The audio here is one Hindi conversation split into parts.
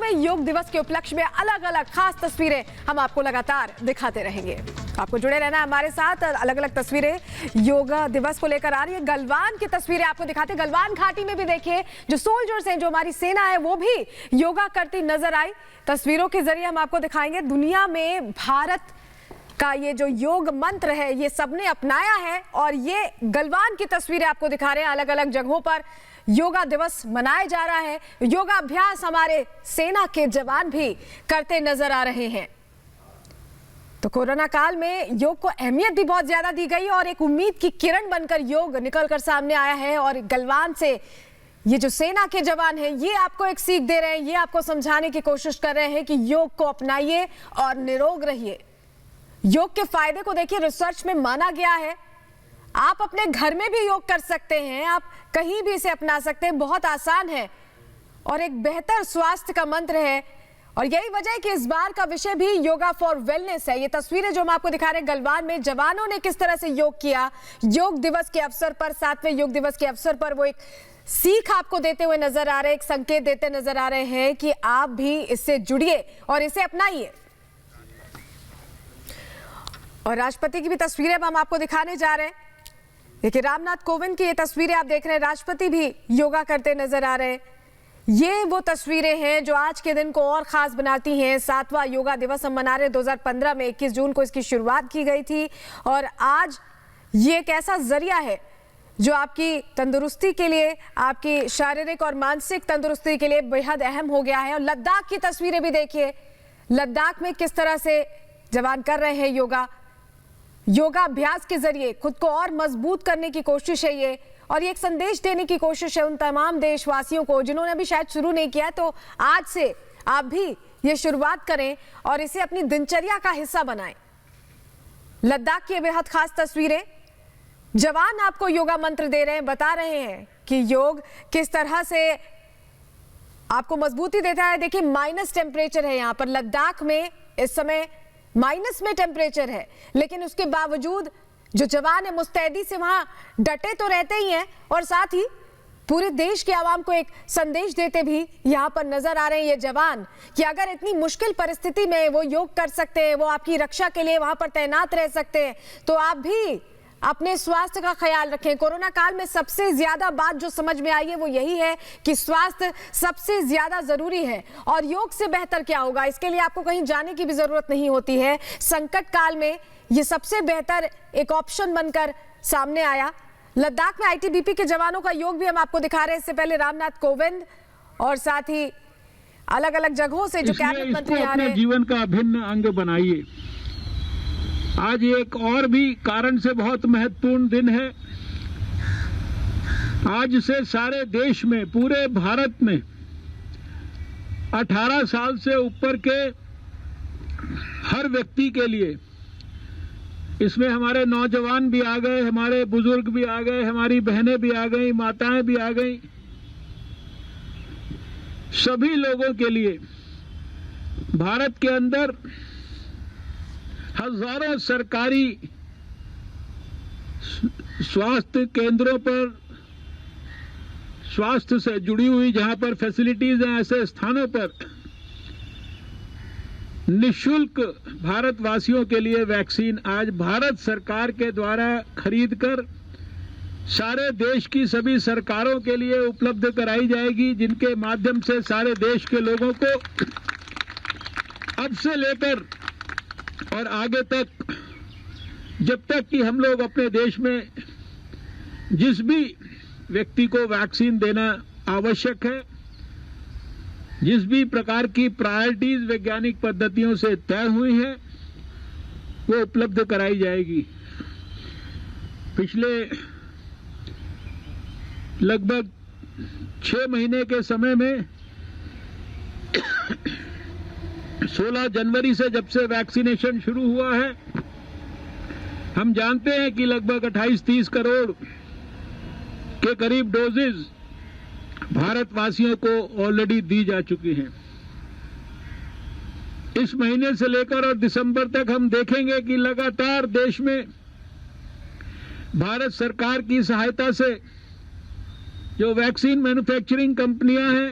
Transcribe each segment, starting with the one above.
में योग दिवस के उपलक्ष्य में अलग अलग खास तस्वीरें हम आपको लगातार दिखाते रहेंगे। आपको जुड़े रहना हमारे साथ। अलग अलग तस्वीरें योगा दिवस को लेकर आ रही है। गलवान की तस्वीरें आपको दिखाते। गलवान घाटी में भी देखिए जो सोल्जर्स हैं, जो हमारी सेना है, वो भी योगा करती नजर आई। तस्वीरों के जरिए हम आपको दिखाएंगे। दुनिया में भारत का ये जो योग मंत्र है ये सबने अपनाया है और ये गलवान की तस्वीरें आपको दिखा रहे हैं। अलग अलग जगहों पर योगा दिवस मनाया जा रहा है। योगाभ्यास हमारे सेना के जवान भी करते नजर आ रहे हैं। तो कोरोना काल में योग को अहमियत भी बहुत ज्यादा दी गई और एक उम्मीद की किरण बनकर योग निकलकर सामने आया है। और गलवान से ये जो सेना के जवान हैं ये आपको एक सीख दे रहे हैं, ये आपको समझाने की कोशिश कर रहे हैं कि योग को अपनाइए और निरोग रहिए। योग के फायदे को देखिए, रिसर्च में माना गया है आप अपने घर में भी योग कर सकते हैं, आप कहीं भी इसे अपना सकते हैं। बहुत आसान है और एक बेहतर स्वास्थ्य का मंत्र है। और यही वजह है कि इस बार का विषय भी योगा फॉर वेलनेस है। ये तस्वीरें जो हम आपको दिखा रहे हैं गलवान में जवानों ने किस तरह से योग किया, योग दिवस के अवसर पर, 7वें योग दिवस के अवसर पर वो एक सीख आपको देते हुए नजर आ रहे हैं, एक संकेत देते नजर आ रहे हैं कि आप भी इससे जुड़िए और इसे अपनाइए। और राष्ट्रपति की भी तस्वीरें अब हम आपको दिखाने जा रहे हैं। देखिए रामनाथ कोविंद की ये तस्वीरें आप देख रहे हैं। राष्ट्रपति भी योगा करते नजर आ रहे हैं। ये वो तस्वीरें हैं जो आज के दिन को और खास बनाती हैं। 7वां योगा दिवस हम मना रहे हैं। 2015 में 21 जून को इसकी शुरुआत की गई थी और आज ये एक ऐसा जरिया है जो आपकी तंदुरुस्ती के लिए, आपकी शारीरिक और मानसिक तंदुरुस्ती के लिए बेहद अहम हो गया है। और लद्दाख की तस्वीरें भी देखिए, लद्दाख में किस तरह से जवान कर रहे हैं योगा। योगाभ्यास के जरिए खुद को और मजबूत करने की कोशिश है ये, और ये एक संदेश देने की कोशिश है उन तमाम देशवासियों को जिन्होंने अभी शायद शुरू नहीं किया। तो आज से आप भी ये शुरुआत करें और इसे अपनी दिनचर्या का हिस्सा बनाएं। लद्दाख की बेहद खास तस्वीरें, जवान आपको योगा मंत्र दे रहे हैं, बता रहे हैं कि योग किस तरह से आपको मजबूती देता है। देखिए माइनस टेम्परेचर है यहाँ पर लद्दाख में, इस समय माइनस में टेम्परेचर है, लेकिन उसके बावजूद जो जवान है मुस्तैदी से वहां डटे तो रहते ही हैं और साथ ही पूरे देश के आवाम को एक संदेश देते भी यहां पर नजर आ रहे हैं ये जवान कि अगर इतनी मुश्किल परिस्थिति में वो योग कर सकते हैं, वो आपकी रक्षा के लिए वहां पर तैनात रह सकते हैं, तो आप भी अपने स्वास्थ्य का ख्याल रखें। कोरोना काल में सबसे ज्यादा बात जो समझ में आई है वो यही है कि स्वास्थ्य सबसे ज्यादा जरूरी है और योग से बेहतर क्या होगा। इसके लिए आपको कहीं जाने की भी जरूरत नहीं होती है। संकट काल में ये सबसे बेहतर एक ऑप्शन बनकर सामने आया। लद्दाख में आईटीबीपी के जवानों का योग भी हम आपको दिखा रहे हैं। इससे पहले रामनाथ कोविंद और साथ ही अलग अलग जगहों से जो कैबिनेट मंत्री आ रहे हैं। जीवन का अभिन्न अंग बनाइए। आज एक और भी कारण से बहुत महत्वपूर्ण दिन है। आज से सारे देश में, पूरे भारत में 18 साल से ऊपर के हर व्यक्ति के लिए, इसमें हमारे नौजवान भी आ गए, हमारे बुजुर्ग भी आ गए, हमारी बहनें भी आ गई, माताएं भी आ गई, सभी लोगों के लिए भारत के अंदर हजारों सरकारी स्वास्थ्य केंद्रों पर, स्वास्थ्य से जुड़ी हुई जहां पर फैसिलिटीज हैं, ऐसे स्थानों पर निःशुल्क भारतवासियों के लिए वैक्सीन आज भारत सरकार के द्वारा खरीदकर सारे देश की सभी सरकारों के लिए उपलब्ध कराई जाएगी, जिनके माध्यम से सारे देश के लोगों को अब से लेकर और आगे तक, जब तक कि हम लोग अपने देश में जिस भी व्यक्ति को वैक्सीन देना आवश्यक है, जिस भी प्रकार की प्रायोरिटीज वैज्ञानिक पद्धतियों से तय हुई है, वो उपलब्ध कराई जाएगी। पिछले लगभग 6 महीने के समय में 16 जनवरी से जब से वैक्सीनेशन शुरू हुआ है, हम जानते हैं कि लगभग 28-30 करोड़ के करीब डोजेज भारतवासियों को ऑलरेडी दी जा चुकी हैं। इस महीने से लेकर और दिसंबर तक हम देखेंगे कि लगातार देश में भारत सरकार की सहायता से जो वैक्सीन मैन्युफैक्चरिंग कंपनियां हैं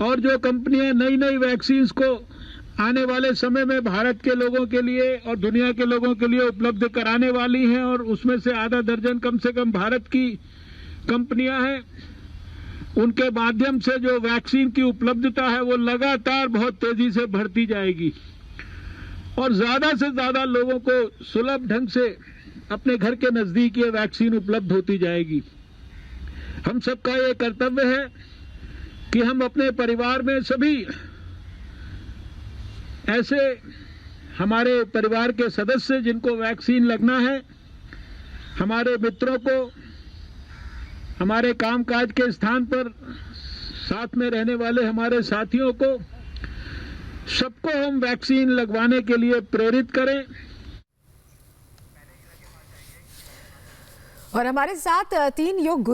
और जो कंपनियां नई नई वैक्सीन को आने वाले समय में भारत के लोगों के लिए और दुनिया के लोगों के लिए उपलब्ध कराने वाली हैं, और उसमें से आधा दर्जन कम से कम भारत की कंपनियां हैं, उनके माध्यम से जो वैक्सीन की उपलब्धता है वो लगातार बहुत तेजी से बढ़ती जाएगी और ज्यादा से ज्यादा लोगों को सुलभ ढंग से अपने घर के नजदीक ये वैक्सीन उपलब्ध होती जाएगी। हम सबका ये कर्तव्य है कि हम अपने परिवार में सभी ऐसे हमारे परिवार के सदस्य जिनको वैक्सीन लगना है, हमारे मित्रों को, हमारे कामकाज के स्थान पर साथ में रहने वाले हमारे साथियों को, सबको हम वैक्सीन लगवाने के लिए प्रेरित करें। और हमारे साथ 3 योग